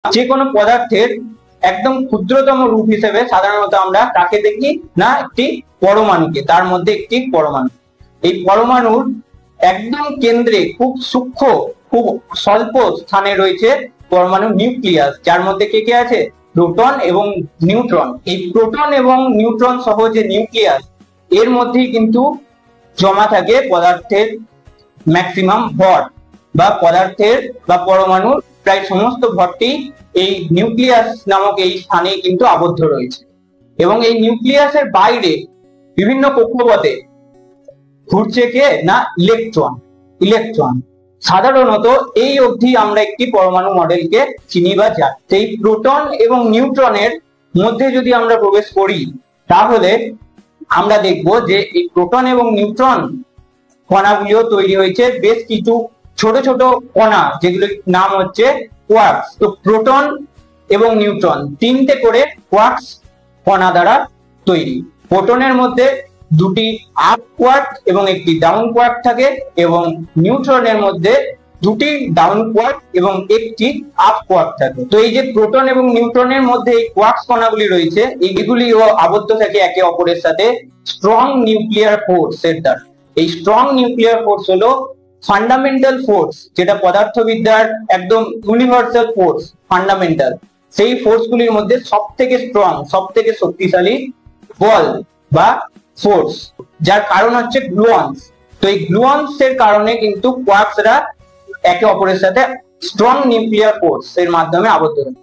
যে কোনো পদার্থের একদম ক্ষুদ্রতম রূপ হিসেবে সাধারণত আমরা কাকে দেখি না, একটি পরমাণুকে। তার মধ্যে একটি পরমাণু, এই পরমাণুর একদম কেন্দ্রে খুব সূক্ষ্ম, খুব স্বল্প স্থানে রয়েছে পরমাণু নিউক্লিয়াস, যার মধ্যে কে কে আছে, প্রোটন এবং নিউট্রন। এই প্রোটন এবং নিউট্রন সহ যে নিউক্লিয়াস, এর মধ্যেই কিন্তু জমা থাকে পদার্থের ম্যাক্সিমাম ভর, বা পদার্থের বা পরমাণুর প্রায় সমস্ত ভরটি এই নিউক্লিয়াস নামক এই স্থানে কিন্তু আবদ্ধ রয়েছে। এবং এই নিউক্লিয়াসের বাইরে বিভিন্ন কক্ষপথে ঘুরছে কে না, ইলেকট্রন। ইলেকট্রন সাধারণত এই অবধি আমরা একটি পরমাণু মডেলকে চিনি বা জানি। এই প্রোটন এবং নিউট্রনের মধ্যে যদি আমরা প্রবেশ করি, তাহলে আমরা দেখব যে এই প্রোটন এবং নিউট্রন কণাগুলিও তৈরি হয়েছে বেশ কিছু ছোট ছোট কণা, যেগুলোর নাম হচ্ছে কোয়ার্কস। তো প্রোটন এবং নিউট্রন তিনটে করে কোয়ার্কস কণা দ্বারা তৈরি। প্রোটনের মধ্যে দুটি আপ কোয়ার্ক এবং একটি ডাউন কোয়ার্ক থাকে, এবং নিউট্রনের মধ্যে দুটি ডাউন কোয়ার্ক এবং একটি আপ কোয়ার্ক থাকে। তো এই যে প্রোটন এবং নিউট্রনের মধ্যে এই কোয়ার্কস কণাগুলি রয়েছে, এইগুলিও আবদ্ধ থাকে একে অপরের সাথে স্ট্রং নিউক্লিয়ার ফোর্স এর দ্বারা। এই স্ট্রং নিউক্লিয়ার ফোর্স হলো ফান্ডামেন্টাল ফোর্স, যেটা পদার্থবিদ্যার একদম ইউনিভার্সাল ফোর্স, ফান্ডামেন্টাল। সেই ফোর্স গুলির মধ্যে সব থেকে স্ট্রং, সব থেকে শক্তিশালী বল বা ফোর্স, যার কারণ হচ্ছে গ্লুঅনস। তো এই গ্লুঅনস এর কারণে কিন্তু কোয়ার্কসরা একে অপরের সাথে স্ট্রং নিউক্লিয়ার ফোর্স এর মাধ্যমে আবদ্ধ হয়।